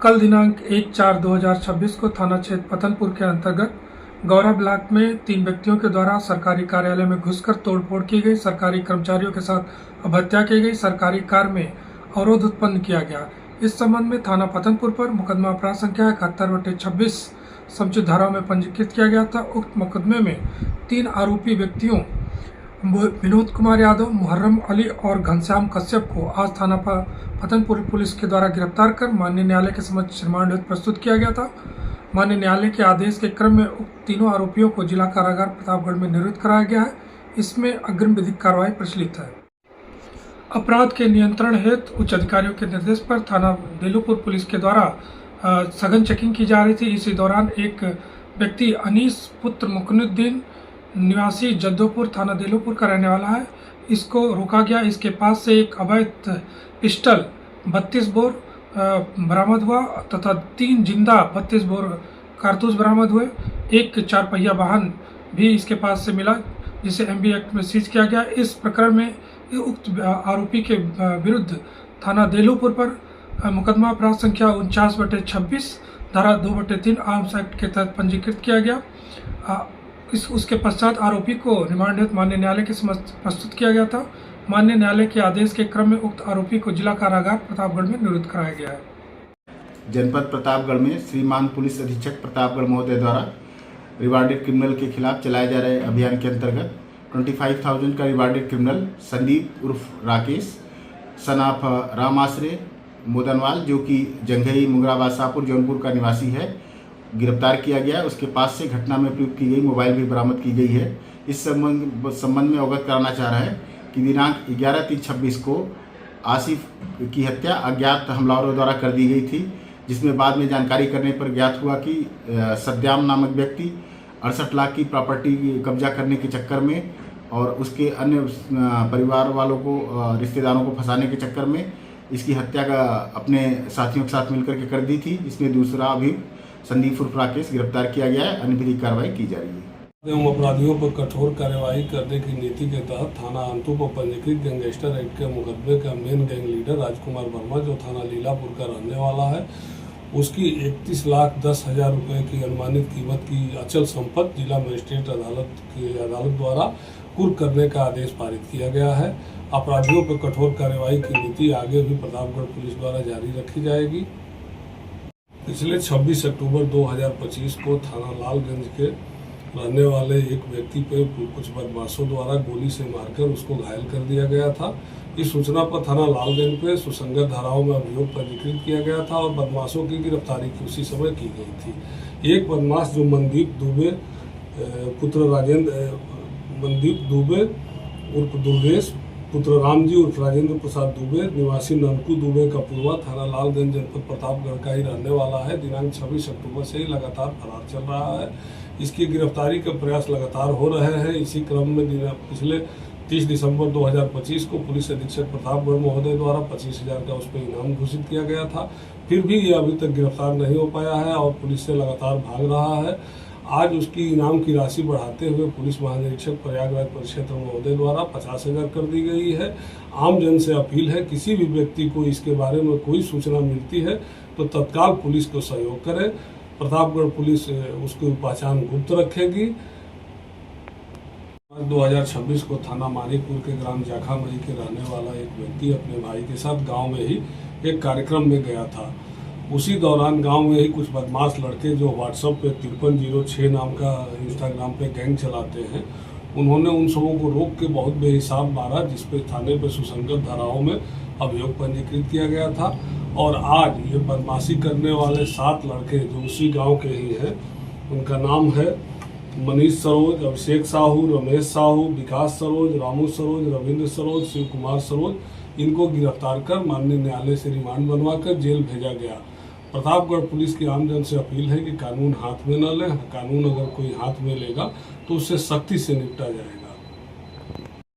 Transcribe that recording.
कल दिनांक 1/4/2026 को थाना क्षेत्र पतनपुर के अंतर्गत गौरा ब्लॉक में 3 व्यक्तियों के द्वारा सरकारी कार्यालय में घुसकर तोड़फोड़ की गई, सरकारी कर्मचारियों के साथ हत्या की गई, सरकारी कार में अवरोध उत्पन्न किया गया। इस संबंध में थाना पतनपुर पर मुकदमा अपराध संख्या 71/26 समुचित धाराओं में पंजीकृत किया गया था। उक्त मुकदमे में 3 आरोपी व्यक्तियों विनोद कुमार यादव, मुहर्रम अली और घनश्याम कश्यप को आज थाना पतनपुर पुलिस के द्वारा गिरफ्तार कर माननीय न्यायालय के समक्ष रिमांड हेतु प्रस्तुत किया गया था। माननीय न्यायालय के आदेश के क्रम में उक्त तीनों आरोपियों को जिला कारागार प्रतापगढ़ में निरुद्ध कराया गया है। इसमें अग्रिम विधिक कार्रवाई प्रचलित है। अपराध के नियंत्रण हेतु उच्च अधिकारियों के निर्देश पर थाना देलूपुर पुलिस के द्वारा सघन चेकिंग की जा रही थी। इसी दौरान एक व्यक्ति अनीस पुत्र मुकनुद्दीन निवासी जद्दोपुर थाना देलूपुर का रहने वाला है, इसको रोका गया। इसके पास से एक अवैध पिस्टल 32 बोर बरामद हुआ तथा 3 जिंदा 32 बोर कारतूस बरामद हुए। एक 4 पहिया वाहन भी इसके पास से मिला, जिसे एमबी एक्ट में सीज किया गया। इस प्रकरण में उक्त आरोपी के विरुद्ध थाना देलूपुर पर मुकदमा अपराध संख्या 49/26 धारा 2/3 आर्म्स एक्ट के तहत पंजीकृत किया गया। उसके पश्चात आरोपी को रिमांड हेतु माननीय न्यायालय के समक्ष प्रस्तुत किया गया था। माननीय न्यायालय के आदेश के क्रम में उक्त आरोपी को जिला कारागार प्रतापगढ़ में निरुद्ध कराया गया है। जनपद प्रतापगढ़ में श्रीमान पुलिस अधीक्षक प्रतापगढ़ महोदय द्वारा रिवार्डेड क्रिमिनल के खिलाफ चलाए जा रहे अभियान के अंतर्गत 25,000 का रिवार्डेड क्रिमिनल संदीप उर्फ राकेश सन ऑफ राम आश्रय मोदनवाल, जो कि जंघई मुंगरा शाहपुर जौनपुर का निवासी है, गिरफ्तार किया गया। उसके पास से घटना में प्रयुक्त की गई मोबाइल भी बरामद की गई है। इस संबंध में अवगत कराना चाह रहा है कि दिनांक 11/3/26 को आसिफ की हत्या अज्ञात हमलावरों द्वारा कर दी गई थी, जिसमें बाद में जानकारी करने पर ज्ञात हुआ कि सद्दाम नामक व्यक्ति 68 लाख की प्रॉपर्टी कब्जा करने के चक्कर में और उसके अन्य परिवार वालों को, रिश्तेदारों को फंसाने के चक्कर में इसकी हत्या का अपने साथियों के साथ मिलकर के कर दी थी। इसमें दूसरा अभियुक्त संदीप उर्फ राकेश गिरफ्तार किया गया है। अन्य विधिक कार्रवाई की जा रही है। अपराधियों पर कठोर कार्यवाही करने की नीति के तहत थाना अंतु पर पंजीकृत गैंगस्टर एक्ट के मुकदमे का main gang leader Rajkumar Verma, जो थाना लीलापुर का रहने वाला है, उसकी 31,10,000 रुपये की अनुमानित कीमत की अचल संपत्ति जिला मजिस्ट्रेट अदालत द्वारा कुर्क करने का आदेश पारित किया गया है। अपराधियों पर कठोर कार्यवाही की नीति आगे भी प्रतापगढ़ पुलिस द्वारा जारी रखी जाएगी। पिछले 26 अक्टूबर 2025 को थाना लालगंज के रहने वाले एक व्यक्ति पे कुछ बदमाशों द्वारा गोली से मारकर उसको घायल कर दिया गया था। इस सूचना पर थाना लालगंज पे सुसंगत धाराओं में अभियोग पंजीकृत किया गया था और बदमाशों की गिरफ्तारी की उसी समय की गई थी। एक बदमाश जो मनदीप दुबे उर्फ दुर्गेश पुत्र रामजी उर्फ राजेंद्र प्रसाद दुबे निवासी ननकू दुबे का पूर्वा थाना लालगंज जनपद प्रतापगढ़ का ही रहने वाला है, दिनांक 26 अक्टूबर से ही लगातार फरार चल रहा है। इसकी गिरफ्तारी के प्रयास लगातार हो रहे हैं। इसी क्रम में पिछले 30 दिसंबर 2025 को पुलिस अधीक्षक प्रतापगढ़ महोदय द्वारा 25,000 का उस पर इनाम घोषित किया गया था। फिर भी ये अभी तक गिरफ्तार नहीं हो पाया है और पुलिस से लगातार भाग रहा है। आज उसकी इनाम की राशि बढ़ाते हुए पुलिस महानिरीक्षक प्रयागराज परिक्षेत्र महोदय द्वारा 50,000 कर दी गई है। आम जन से अपील है, किसी भी व्यक्ति को इसके बारे में कोई सूचना मिलती है तो तत्काल पुलिस को सहयोग करें। प्रतापगढ़ पुलिस उसकी पहचान गुप्त रखेगी। 2026 को थाना मारीपुर के ग्राम जाखामरी के रहने वाला एक व्यक्ति अपने भाई के साथ गांव में ही एक कार्यक्रम में गया था। उसी दौरान गांव में ही कुछ बदमाश लड़के जो व्हाट्सएप पे 5306 नाम का इंस्टाग्राम पे गैंग चलाते हैं, उन्होंने उन सबों को रोक के बहुत बेहिसाब मारा, जिसपे थाने पे सुसंगत धाराओं में अभियोग पंजीकृत किया गया था। और आज ये बदमाशी करने वाले 7 लड़के जो उसी गाँव के ही हैं, उनका नाम है मनीष सरोज, अभिषेक साहू, रमेश साहू, विकास सरोज, रामू सरोज, रविंद्र सरोज, शिव कुमार सरोज, इनको गिरफ्तार कर माननीय न्यायालय से रिमांड बनवाकर जेल भेजा गया। प्रतापगढ़ पुलिस की आमजन से अपील है कि कानून हाथ में न लें। कानून अगर कोई हाथ में लेगा तो उससे सख्ती से निपटा जाएगा।